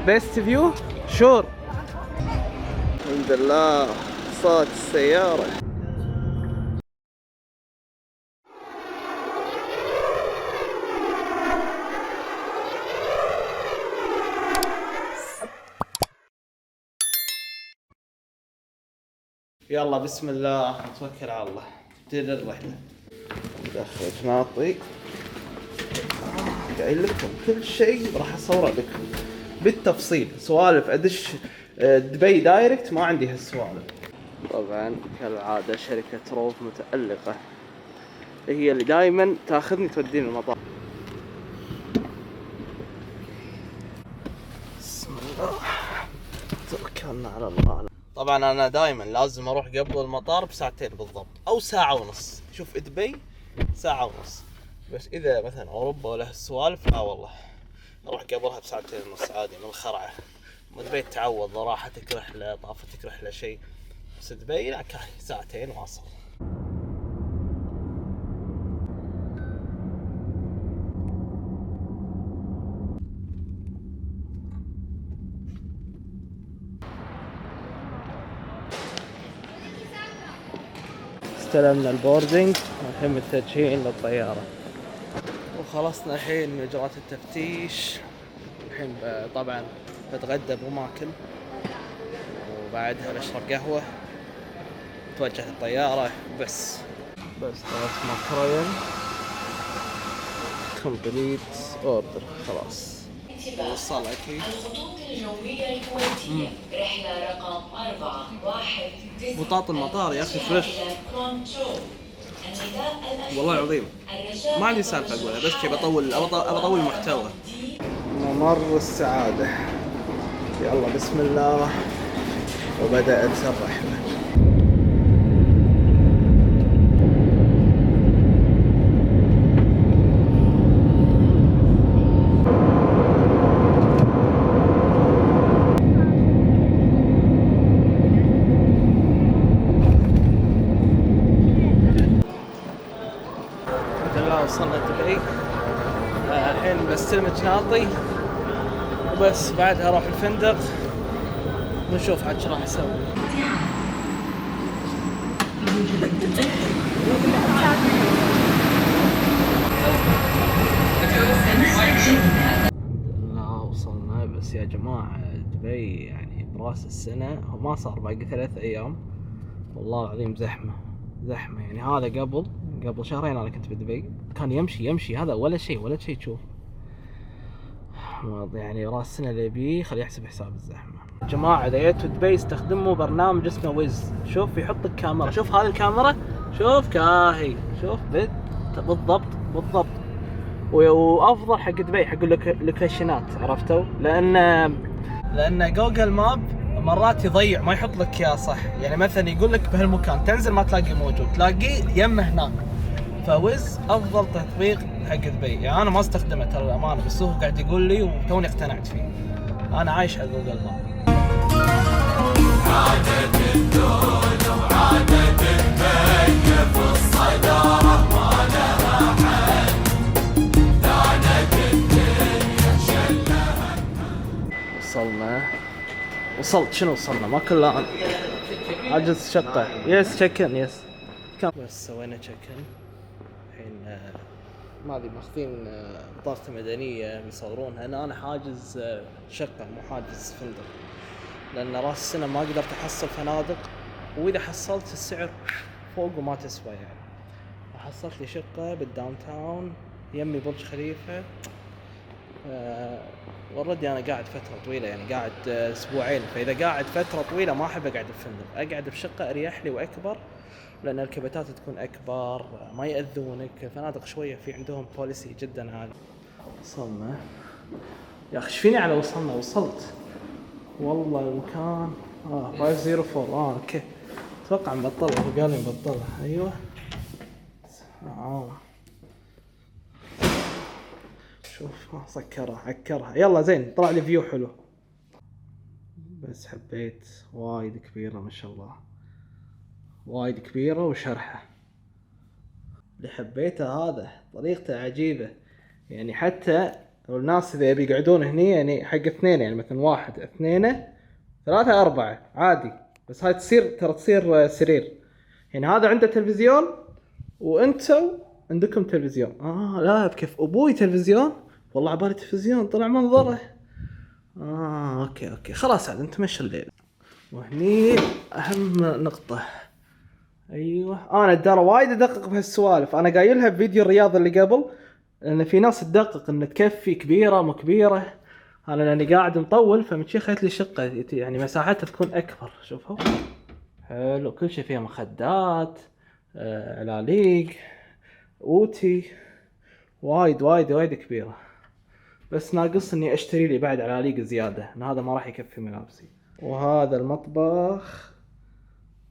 بيست فيو شور. الحمد لله صوت السيارة. يلا بسم الله نتوكل على الله. تبتدي الرحلة. ندخل جناطي. قايل لكم كل شيء راح اصوره لكم بالتفصيل. سوالف ادش دبي دايركت ما عندي هالسوالف. طبعا كالعادة شركة روف متألقة، هي اللي دائما تاخذني توديني المطار. بسم الله توكلنا على الله. طبعا انا دائما لازم اروح قبل المطار بساعتين بالضبط او ساعة ونص. شوف دبي ساعة ونص، بس اذا مثلا اوروبا ولا هالسوالف لا والله اروح قبلها بساعتين ونص عادي من الخرعة. دبي تعوض، راحتك رحلة، طافتك رحلة شيء، بس دبي لا كاي ساعتين واصل. استلمنا البوردنج والحين متجهين للطيارة وخلصنا الحين من اجراءات التفتيش. الحين طبعا بتغدى بماكل وبعدها بشرب قهوة توجه للطيارة. بس خلاص ماكروين كومبليت اوردر خلاص وصل اكيد. الخطوط الجوية الكويتية رحلة رقم 419 بطاط المطار يا اخي فريش والله العظيم. ما عندي سالفة اقولها بس شي بطول محتوى. ممر السعادة. يلا بسم الله وبدأت الرحلة. وصلنا دبي. الحين بستلم جناطي وبس بعدها اروح الفندق ونشوف عاد شو راح اسوي. لا وصلنا. بس يا جماعة دبي يعني براس السنة وما صار باقي 3 أيام. والله العظيم زحمة يعني. هذا قبل شهرين انا كنت بدبي كان يمشي هذا ولا شيء تشوف. يعني راس السنه اللي بيه خليه يحسب حساب الزحمه. يا جماعه اذا جيتوا دبي استخدموا برنامج اسمه ويز. شوف يحط الكاميرا، شوف هذه الكاميرا، شوف كاهي، شوف بالضبط. وافضل حق دبي حق اللوكيشنات عرفتوا، لان جوجل ماب مرات يضيع ما يحط لك اياه صح. يعني مثلا يقول لك بهالمكان تنزل ما تلاقيه موجود، تلاقيه يمه هناك. فويز افضل تطبيق حق دبي. يعني انا ما استخدمه ترى الامانه، بس هو قاعد يقول لي وتوني اقتنعت فيه. انا عايش على جوجل ماب. عادت الدول وعادت المكة في الصدارة ما لها حل. دانت الدنيا شلها. وصلت شنو وصلنا ما كله الان. عجز شقة يس تشيكن يس كم. بس سوينا تشيكن الحين. ما ادري ماخذين بطاقة مدنية بيصورونها. انا حاجز شقة مو حاجز فندق، لان راس السنة ما قدرت احصل فنادق، واذا حصلت السعر فوق وما تسوى يعني. حصلت لي شقة بالداون تاون يمي برج خليفة. والردي انا قاعد فترة طويلة يعني قاعد اسبوعين، فاذا قاعد فترة طويلة ما احب اقعد بفندق، اقعد بشقة اريح لي واكبر، لان الكبتات تكون اكبر ما ياذونك. الفنادق شوية في عندهم بوليسي جدا عالي. وصلنا يا اخي شفيني على وصلت والله المكان 504. اوكي اتوقع مبطلها، هو قال لي مبطلها. ايوه شوف سكرها عكرها. يلا زين طلع لي فيو حلو، بس حبيت وايد كبيرة ما شاء الله، وايد كبيرة وشرحة. اللي حبيته هذا طريقته عجيبة يعني. حتى والناس اذا يبي يقعدون هني يعني حق اثنين، يعني مثلا 1 2 3 4 عادي، بس هاي تصير سرير. يعني هذا عنده تلفزيون وانتوا عندكم تلفزيون. لا بكيف ابوي تلفزيون، والله عبالي تلفزيون طلع منظره. اوكي خلاص عاد انت مشي الليل. وهني اهم نقطة، ايوه انا ترى وايد ادقق بهالسوالف، انا قايلها بفيديو الرياض اللي قبل، لان في ناس تدقق ان تكفي كبيرة مو كبيرة. انا لاني قاعد مطول فمن شي خيت لي شقة يعني مساحتها تكون اكبر. شوفوا حلو، كل شيء فيها مخدات، علاليق، اوتي، وايد كبيرة. بس ناقص اني اشتري لي بعد علاليق زيادة، ان هذا ما راح يكفي ملابسي. وهذا المطبخ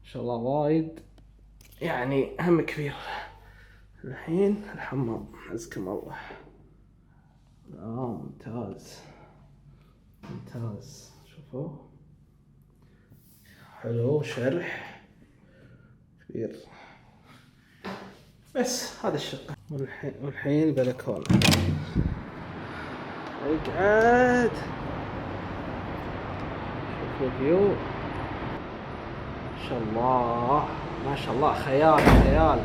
ما شاء الله وايد يعني هم كبير. الحين الحمام عزكم الله. ممتاز شوفوا حلو، شرح كبير. بس هذا الشقة. والحين البلكونة، اقعد شوفوا الفيو ما شاء الله خيال.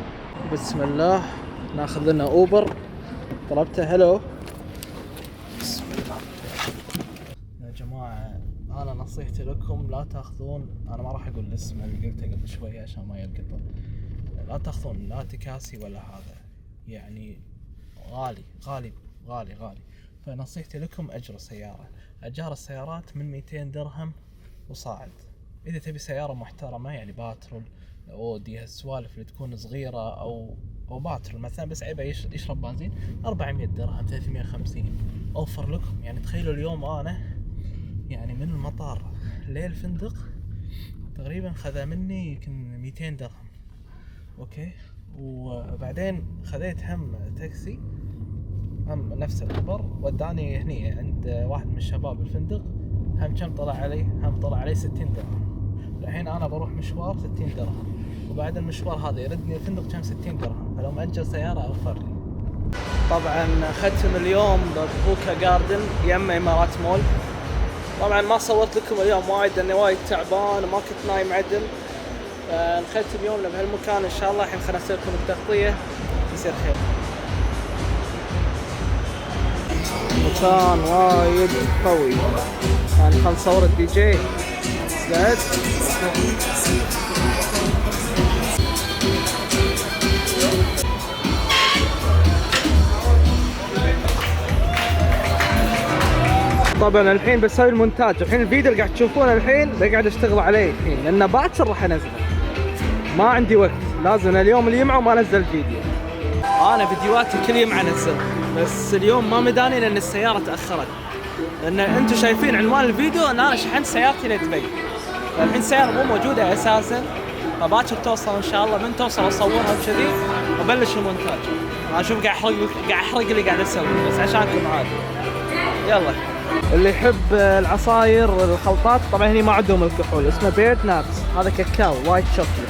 بسم الله، ناخذ لنا اوبر. طلبته هلو. بسم الله يا جماعة، انا نصيحتي لكم لا تاخذون، انا ما راح اقول الاسم اللي قلته قبل شوية عشان ما يلقطه. لا تاخذون لا تكاسي ولا هذا، يعني غالي. فنصيحتي لكم اجروا سيارة. اجار السيارات من 200 درهم وصاعد. اذا تبي سيارة محترمة يعني باترول، اودي، هالسوالف اللي تكون صغيرة او باترول مثلا بس عيبه يشرب بنزين، 400 درهم 350 اوفر لكم. يعني تخيلوا اليوم انا يعني من المطار للفندق تقريبا خذا مني يمكن 200 درهم. اوكي، وبعدين خذيت هم تاكسي هم نفس الخبر، وداني هني عند واحد من الشباب الفندق، هم كم طلع علي 60 درهم. الحين انا بروح مشوار 60 درهم، وبعد المشوار هذا يردني الفندق كم 60 درهم، فلو مأجر سيارة اوفر لي. طبعا ختم اليوم ببوكا جاردن يم امارات مول. طبعا ما صورت لكم اليوم وايد لاني وايد تعبان وما كنت نايم عدل، فنختم يومنا بهالمكان ان شاء الله. الحين خلنا نسوي لكم التغطية يصير خير. مكان وايد قوي يعني. خلنا نصور الدي جي سعد. طبعا الحين بسوي المونتاج. الحين الفيديو اللي قاعد تشوفونه الحين بقعد اشتغل عليه الحين، لانه باكر راح انزله، ما عندي وقت. لازم اليوم الجمعة وما انزل فيديو. انا فيديوهاتي كل يوم انزل، بس اليوم ما مداني لان السيارة تأخرت. لان انتم شايفين عنوان الفيديو ان انا شحنت سيارتي لدبي، فالحين السيارة مو موجودة اساسا، فباكر توصل ان شاء الله. من توصل اصورها وكذي وابلش المونتاج. انا اشوف قاعد احرق اللي قاعد اسوي بس عشانكم عادي. يلا، اللي يحب العصاير الخلطات طبعا هني ما عندهم الكحول، اسمه بيرد ناتس. هذا كاكاو وايت شوكليت،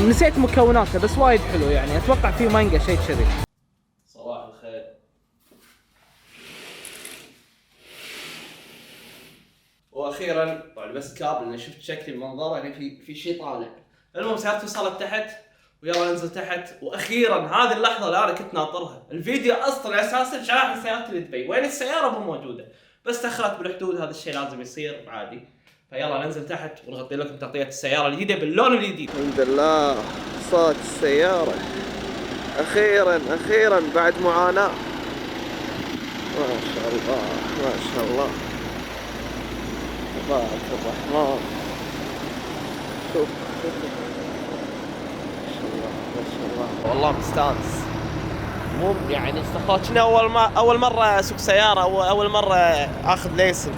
نسيت مكوناته بس وايد حلو يعني. اتوقع فيه مانجا شيء كذي. صباح الخير. واخيرا طبعا بس كابل، انا شفت شكل المنظر يعني في شيء طالع. المهم سيارتي وصلت تحت، ويلا ننزل تحت. واخيرا هذه اللحظه اللي انا كنت ناطرها. الفيديو اصلا اساسا شاحن سيارتي لدبي، وين السياره مو موجوده، بس تاخرت بالحدود. هذا الشيء لازم يصير عادي. فيلا ننزل تحت ونغطي لكم تغطيه السياره الجديده باللون الجديد. الحمد لله صارت السياره اخيرا بعد معاناه. ما شاء الله تبارك الرحمن. شوف ما شاء الله والله مستانس. مو يعني استخدمت اول مره اسوق سياره، اول مره اخذ ليسن.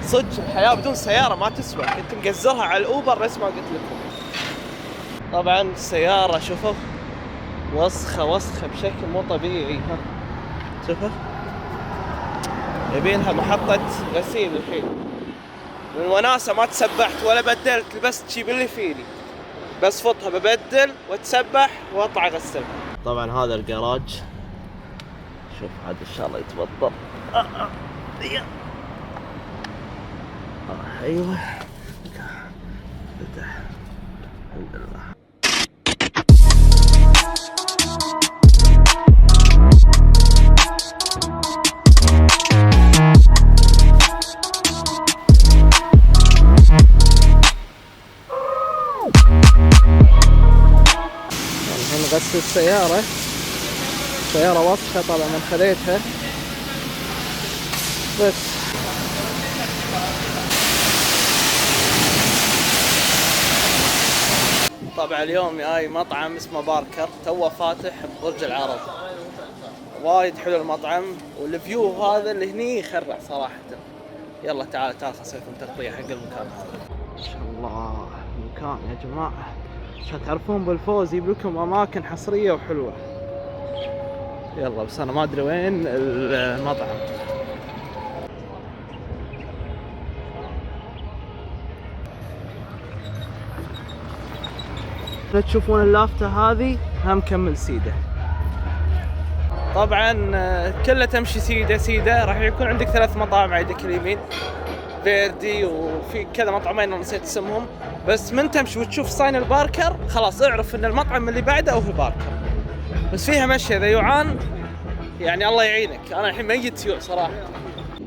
صدق الحياه بدون سياره ما تسوى. كنت مقزرها على الاوبر نفس ما قلت لكم. طبعا السياره شوفوا وسخه بشكل مو طبيعي. شوفوا يبينها محطه غسيل. الحين من وناسه ما تسبحت ولا بدلت، لبست تجيب اللي فيني بس فطها ببدل واتسبح واطلع اغسل. طبعا هذا الجراج شوف هذا ان شاء الله يتبطل. ايوه فتح الحمد لله. الحين غسل السيارة وسخة طبعا من خذيتها بس. طبعا اليوم جاي مطعم اسمه باركر توه فاتح ببرج العرب، وايد حلو المطعم والفيو هذا اللي هني يخرع صراحة. يلا تعال خليني اسويكم تغطية حق المكان هذا. ما شاء الله المكان يا جماعة عشان تعرفون بالفوز يجيب لكم اماكن حصرية وحلوة. يلا بس انا ما ادري وين المطعم. لا تشوفون اللافتة هذه هم كمل سيدة. طبعا كله تمشي سيدة راح يكون عندك 3 مطاعم على يدك اليمين، فيردي وفي كذا مطعمين نسيت اسمهم، بس من تمشي وتشوف صاين الباركر خلاص اعرف ان المطعم اللي بعده هو الباركر. بس فيها مشي اذا يوعان يعني الله يعينك. انا الحين ميت يوع صراحة،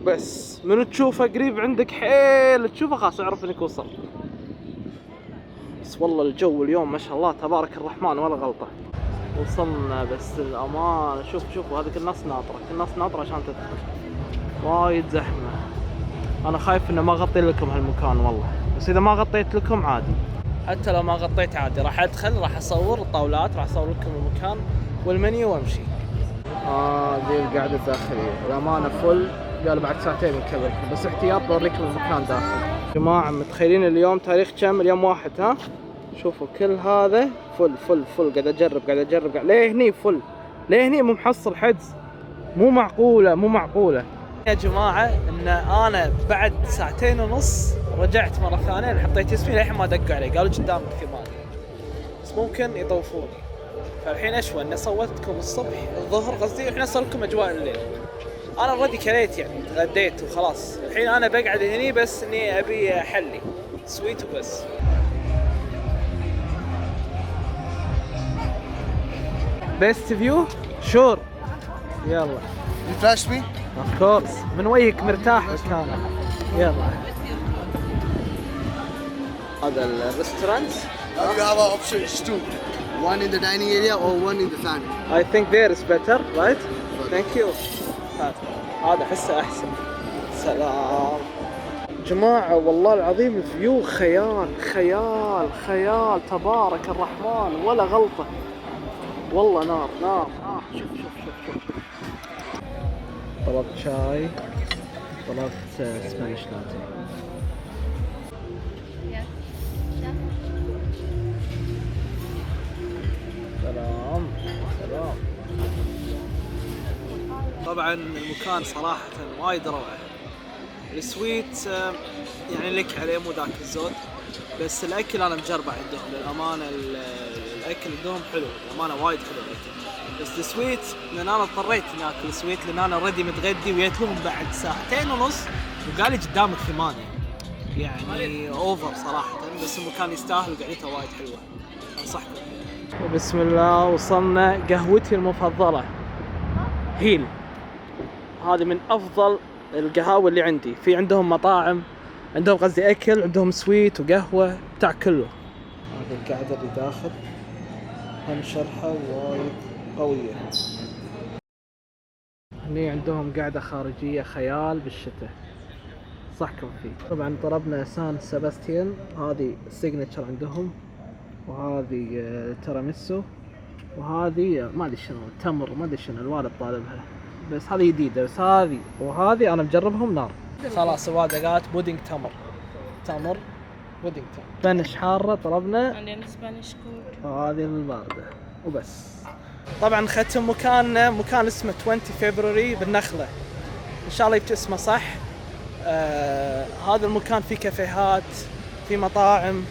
بس من تشوفه قريب عندك حيل تشوفه خلاص اعرف انك وصلت. بس والله الجو اليوم ما شاء الله تبارك الرحمن ولا غلطة. وصلنا بس الأمان. شوفوا هذه كل الناس ناطرة عشان تدخل. وايد زحمة. أنا خايف إنه ما أغطي لكم هالمكان والله، بس إذا ما غطيت لكم عادي. حتى لو ما غطيت عادي راح أدخل، راح أصور الطاولات، راح أصور لكم المكان والمنيو وأمشي. دي القعدة الداخلية الأمانة فل. قالوا بعد ساعتين نكملكم، بس احتياط بوريكم المكان داخل. يا جماعة متخيلين اليوم تاريخ كم؟ اليوم 1 ها؟ شوفوا كل هذا فل قاعد اجرب ليه هني فل، ليه هني مو محصل حجز. مو معقولة يا جماعة ان انا بعد 2.5 ساعة رجعت مرة ثانية حطيت اسمي للحين ما دقوا علي، قالوا قدامك 8 بس ممكن يطوفوني. فالحين اشوى اني صورتكم الصبح الظهر قصدي، الحين اصور لكم اجواء الليل. انا اوريدي كليت يعني تغديت وخلاص، الحين انا بقعد هني بس اني ابي حلي سويت وبس. بيست فيو شور. يلا You flashed me? اوف كورس من وجهك مرتاح مكانك. يلا هذا الريستورانت. You have options too. One in the dining area or one in the family. I think there is better, right? Thank you. هذا حسه احسن. سلام جماعة والله العظيم الفيو خيال تبارك الرحمن ولا غلطة والله. نار. شوف طلبت شاي، طلبت سبانيش لاتيه. سلام. طبعا المكان صراحة وايد روعة. السويت يعني لك عليه مو ذاك الزود، بس الاكل انا مجربه عندهم للامانه. الاكل عندهم حلو للامانه وايد حلو الاكل. بس السويت لان انا اضطريت اني اكل سويت لان انا اوريدي متغدي وجيت لهم بعد 2.5 ساعة وقال لي قدامك 8 يعني اوفر صراحه. بس المكان يستاهل وقعدته وايد حلوه انصحكم. بسم الله وصلنا. قهوتي المفضله هيل، هذه من افضل القهاوي اللي عندي. في عندهم مطاعم، عندهم قصدي اكل، عندهم سويت وقهوه بتاع كله. هذه القعده اللي داخل هم شرحه وايد قويه. هني عندهم قعده خارجيه خيال بالشتاء صحكم فيه. طبعا طلبنا سان سباستيان، هذه السيجنتشر عندهم، وهذه تيراميسو، وهذه ما ادري شنو تمر ما ادري شنو الوالد طالبها بس هذه جديده. بس هذه وهذه انا مجربهم نار. خلاص الوالدة قالت بودينج تمر بودينج تمر. سبانيش حاره طلبنا، عندنا سبانيش كود، وهذه البارده وبس. طبعا ختم مكان اسمه 20 فبراير بالنخله، ان شاء الله يبت اسمه صح. هذا المكان فيه كافيهات، فيه مطاعم،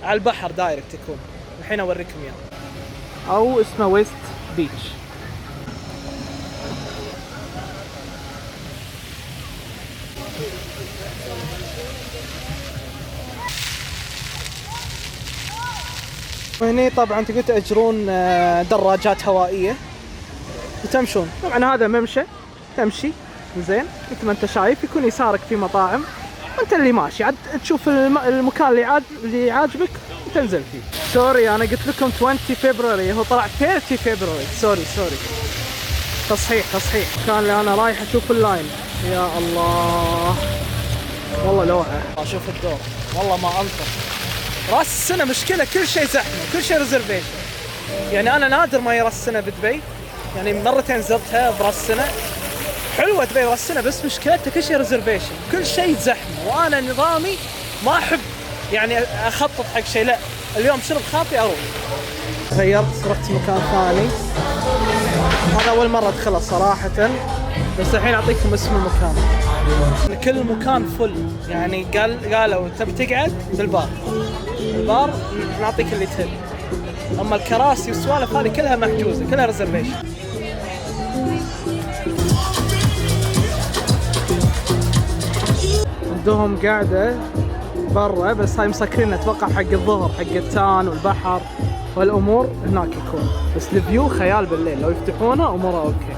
على البحر دايركت يكون. الحين اوريكم اياه. او اسمه ويست بيتش. وهني طبعا تقدرون تأجرون دراجات هوائية وتمشون. طبعا هذا ممشى تمشي زين، مثل ما انت شايف يكون يسارك في مطاعم وانت اللي ماشي عاد تشوف المكان اللي عاجبك وتنزل فيه. سوري انا قلت لكم 20 فبراير، هو طلع 30 فبراير. سوري تصحيح. كان اللي انا رايح اشوف اللاين. يا الله والله لوعة. شوف الدور والله ما انطر. راس السنة مشكلة كل شيء زحمة، كل شيء ريزرفيشن. يعني انا نادر ما راس السنة بدبي، يعني مرتين زرتها براس السنة. حلوة دبي راس السنة بس مشكلتها كل شيء ريزرفيشن، كل شيء زحمة. وانا نظامي ما احب يعني اخطط حق شيء، لا اليوم شرب خاطي اروح. غيرت رحت مكان ثاني، هذا اول مرة ادخله صراحة، بس الحين اعطيكم اسم المكان. كل مكان فل، يعني قالوا تبي تقعد بالبار، البار نعطيك اللي تبي، اما الكراسي والسوالف هذه كلها محجوزة، كلها ريزرفيشن. عندهم قاعدة برا بس هاي مسكرين اتوقع حق الظهر، حق التان والبحر والامور هناك يكون، بس الفيو خيال بالليل لو يفتحونه اموره اوكي.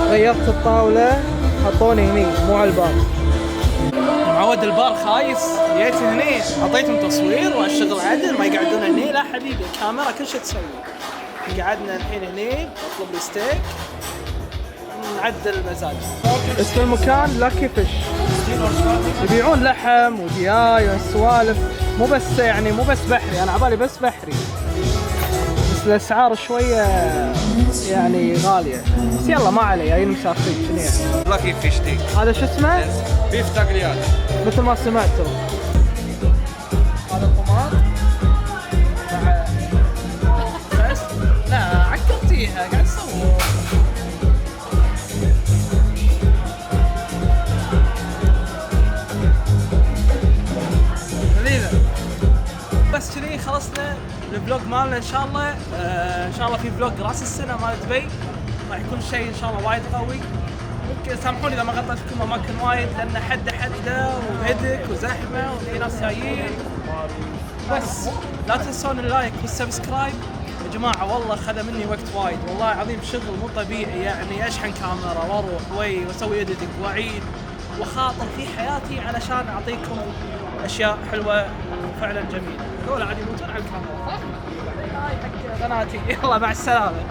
غيرت الطاولة حطوني هني مو على البار. معود البار خايس، جيت هني اعطيتهم تصوير والشغل عدل، ما يقعدون هني. لا حبيبي الكاميرا كل شيء تسوي. قعدنا الحين هني اطلب لي ستيك نعدل المزاج. اسم المكان لاكي فيش، يبيعون لحم ودياي وسوالف، مو بس بحري. انا عبالي بس بحري، بس الاسعار شويه يعني غاليه، بس يلا ما علي جايين مسافرين. شنو يعني لاكي فيش دي؟ هذا شو اسمه؟ بيف تاكليات مثل ما سمعتوا. هذا الطماط بس لا عكرتيها قاعد تصور. بس كذي خلصنا الفلوج مالنا. ان شاء الله في فلوج راس السنه مال دبي راح يكون شيء ان شاء الله وايد قوي. ممكن سامحوني اذا ما غطيت لكم اماكن وايد لان حده وهدك وزحمه وفي ناس جايين. بس لا تنسون اللايك والسبسكرايب يا جماعه، والله خذ مني وقت وايد والله العظيم، شغل مو طبيعي. يعني اشحن كاميرا واروح واسوي اديتنج واعيد وخاطر في حياتي علشان اعطيكم اشياء حلوه فعلا جميله. هذول عاد يموتون على الكاميرا صح؟ هاي حق بناتي. يلا مع السلامه.